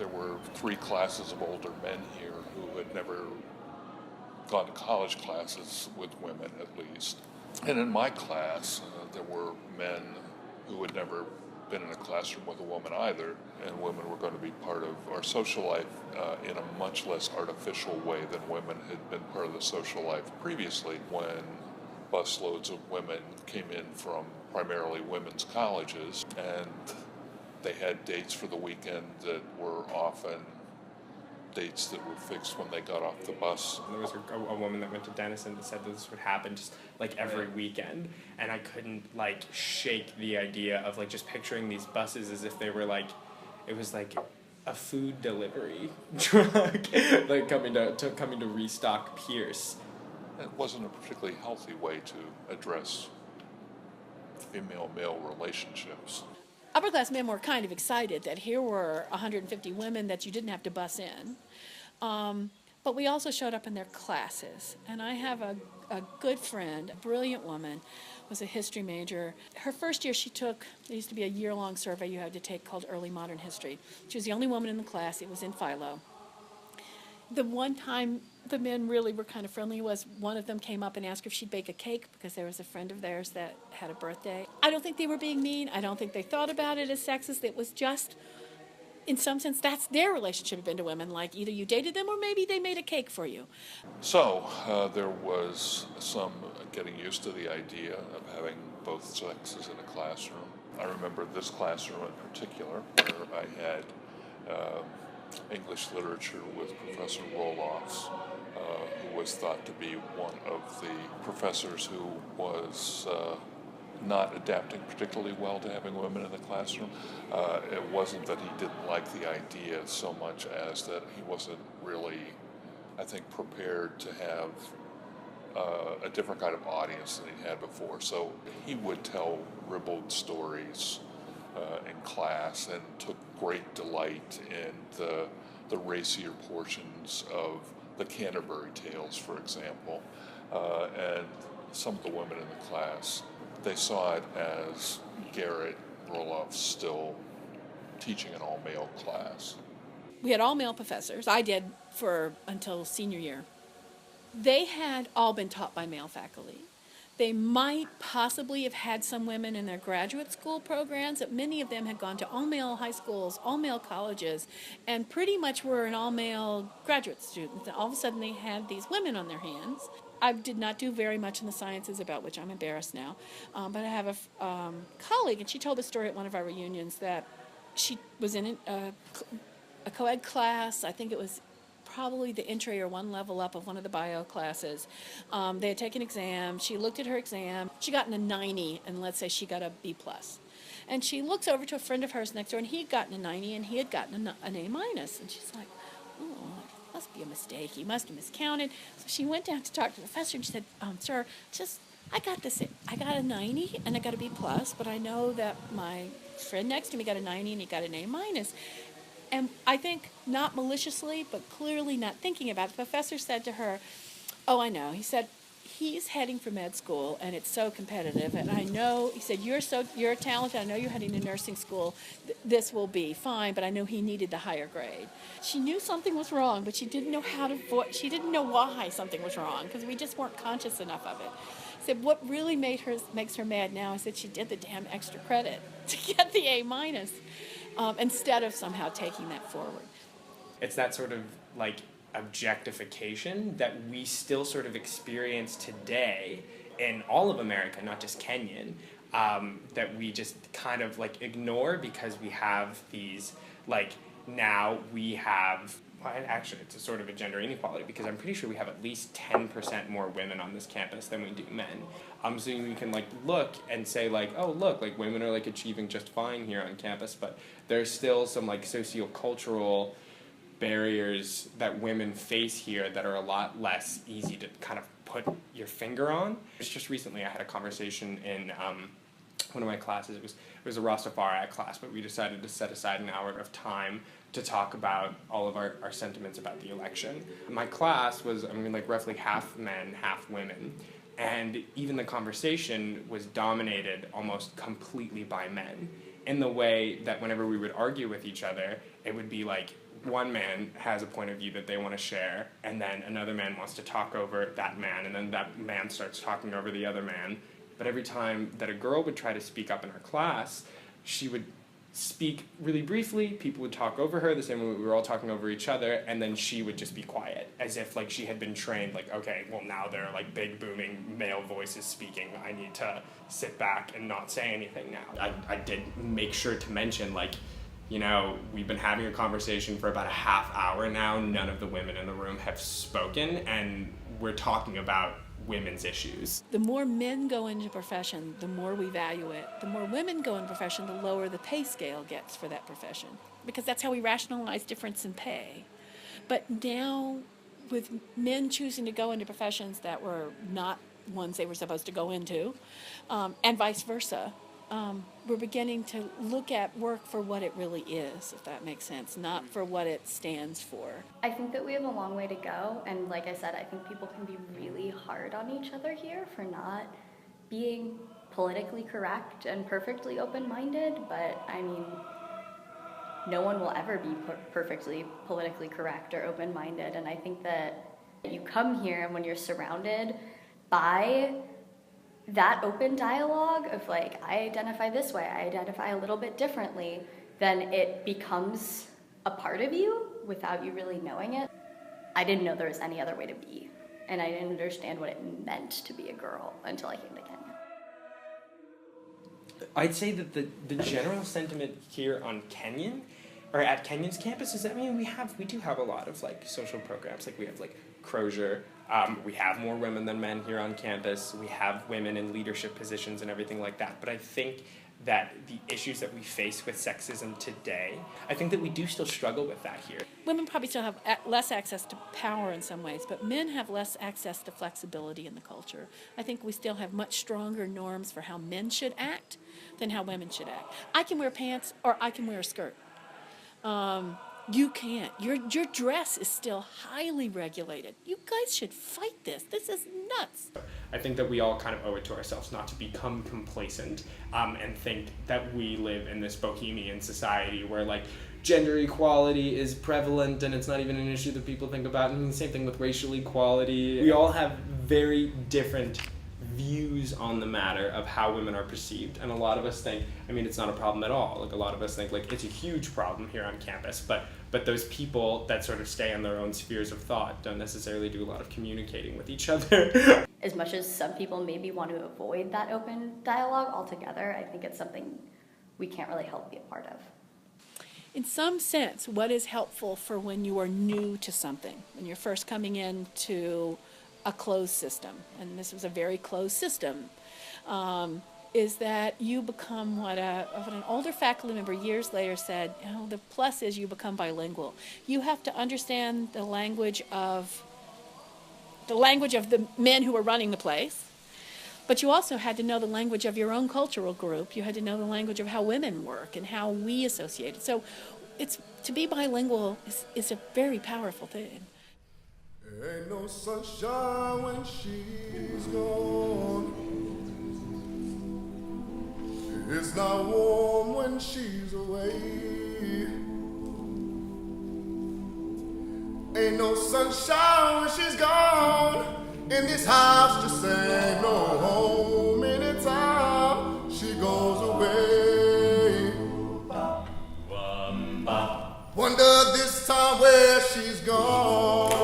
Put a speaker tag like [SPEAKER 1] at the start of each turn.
[SPEAKER 1] There were three classes of older men here who had never gone to college classes with women, at least. And in my class, there were men who had never been in a classroom with a woman either, and women were going to be part of our social life in a much less artificial way than women had been part of the social life previously, when busloads of women came in from primarily women's colleges, and they had dates for the weekend that were often dates that were fixed when they got off the bus.
[SPEAKER 2] There was a woman that went to Denison that said that this would happen just like every weekend, and I couldn't like shake the idea of like just picturing these buses as if they were like, it was like a food delivery truck like coming to restock Pierce.
[SPEAKER 1] It wasn't a particularly healthy way to address female-male relationships.
[SPEAKER 3] Upper-class men were kind of excited that here were 150 women that you didn't have to bus in. But we also showed up in their classes. And I have a good friend, a brilliant woman, was a history major. Her first year she took, there used to be a year-long survey you had to take called Early Modern History. She was the only woman in the class. It was in Philo. The one time the men really were kind of friendly was one of them came up and asked her if she'd bake a cake because there was a friend of theirs that had a birthday. I don't think they were being mean. I don't think they thought about it as sexist. It was just, in some sense, that's their relationship had been to women. Like either you dated them or maybe they made a cake for you.
[SPEAKER 1] So there was some getting used to the idea of having both sexes in a classroom. I remember this classroom in particular where I had English literature with Professor Roloffs, who was thought to be one of the professors who was not adapting particularly well to having women in the classroom. It wasn't that he didn't like the idea so much as that he wasn't really, I think, prepared to have a different kind of audience than he had before. So he would tell ribald stories in class and took great delight in the racier portions of the Canterbury Tales, for example. And some of the women in the class, they saw it as Garrett Roloff still teaching an all-male class.
[SPEAKER 3] We had all male professors. I did for until senior year. They had all been taught by male faculty. They might possibly have had some women in their graduate school programs, but many of them had gone to all-male high schools, all-male colleges, and pretty much were an all-male graduate student. And all of a sudden they had these women on their hands. I did not do very much in the sciences, about which I'm embarrassed now, but I have a colleague, and she told the story at one of our reunions that she was in a co-ed class. I think it was probably the entry or one level up of one of the bio classes. They had taken an exam. She looked at her exam. She got a 90, and let's say she got a B+. And she looks over to a friend of hers next door, and he had gotten a 90, and he had gotten an A-. And she's like, oh, it must be a mistake. He must have miscounted. So she went down to talk to the professor, and she said, sir, I got a 90, and I got a B+, but I know that my friend next to me got a 90, and he got an A-. And I think, not maliciously, but clearly not thinking about it, the professor said to her, oh, I know. He said, he's heading for med school, and it's so competitive. And I know, he said, you're talented. I know you're heading to nursing school. This will be fine, but I know he needed the higher grade. She knew something was wrong, but she didn't know she didn't know why something was wrong, because we just weren't conscious enough of it. He said, what really makes her mad now is that she did the damn extra credit to get the A-. Instead of somehow taking that forward.
[SPEAKER 2] It's that sort of like objectification that we still sort of experience today in all of America, not just Kenyon, that we just kind of like ignore because we have these, like now we have, well, actually it's a sort of a gender inequality because I'm pretty sure we have at least 10% more women on this campus than we do men. So you can like look and say like, oh look, like women are like achieving just fine here on campus, but there's still some like socio-cultural barriers that women face here that are a lot less easy to kind of put your finger on. It's just recently I had a conversation in one of my classes. It was a Rastafari class, but we decided to set aside an hour of time to talk about all of our sentiments about the election. My class was, like roughly half men, half women. And even the conversation was dominated almost completely by men, in the way that whenever we would argue with each other, it would be like one man has a point of view that they want to share, and then another man wants to talk over that man, and then that man starts talking over the other man. But every time that a girl would try to speak up in her class, she would speak really briefly, people would talk over her the same way we were all talking over each other, and then she would just be quiet, as if like she had been trained, like, okay, well now there are like big booming male voices speaking, I need to sit back and not say anything now. I did make sure to mention, like, you know, we've been having a conversation for about a half hour now, none of the women in the room have spoken, and we're talking about women's issues.
[SPEAKER 3] The more men go into a profession, the more we value it. The more women go into a profession, the lower the pay scale gets for that profession, because that's how we rationalize difference in pay. But now, with men choosing to go into professions that were not ones they were supposed to go into, and vice versa, we're beginning to look at work for what it really is, if that makes sense, not for what it stands for.
[SPEAKER 4] I think that we have a long way to go, and like I said, I think people can be really hard on each other here for not being politically correct and perfectly open-minded, but I mean, no one will ever be perfectly politically correct or open-minded, and I think that you come here and when you're surrounded by that open dialogue of like, I identify this way, I identify a little bit differently, then it becomes a part of you without you really knowing it. I didn't know there was any other way to be, and I didn't understand what it meant to be a girl until I came to Kenya.
[SPEAKER 2] I'd say that the general sentiment here on Kenyon, or at Kenyon's campus, is that, I mean, we do have a lot of like social programs, like we have like Crozier. We have more women than men here on campus. We have women in leadership positions and everything like that. But I think that the issues that we face with sexism today, I think that we do still struggle with that here.
[SPEAKER 3] Women probably still have less access to power in some ways, but men have less access to flexibility in the culture. I think we still have much stronger norms for how men should act than how women should act. I can wear pants or I can wear a skirt. You can't. Your dress is still highly regulated. You guys should fight this. This is nuts.
[SPEAKER 2] I think that we all kind of owe it to ourselves not to become complacent and think that we live in this bohemian society where like gender equality is prevalent and it's not even an issue that people think about. And the same thing with racial equality. We all have very different views on the matter of how women are perceived, and a lot of us think, I mean, it's not a problem at all. Like a lot of us think like it's a huge problem here on campus, but those people that sort of stay in their own spheres of thought don't necessarily do a lot of communicating with each other.
[SPEAKER 4] As much as some people maybe want to avoid that open dialogue altogether, I think it's something we can't really help be a part of.
[SPEAKER 3] In some sense, what is helpful for when you are new to something, when you're first coming into a closed system, and this was a very closed system, is that you become what an older faculty member years later said, you know, the plus is you become bilingual. You have to understand the language of the men who are running the place, but you also had to know the language of your own cultural group. You had to know the language of how women work and how we associate it. So to be bilingual is a very powerful thing.
[SPEAKER 5] Ain't no sunshine when she's gone. It's not warm when she's away. Ain't no sunshine when she's gone. In this house just ain't no home anytime she goes away. Wonder this time where she's gone.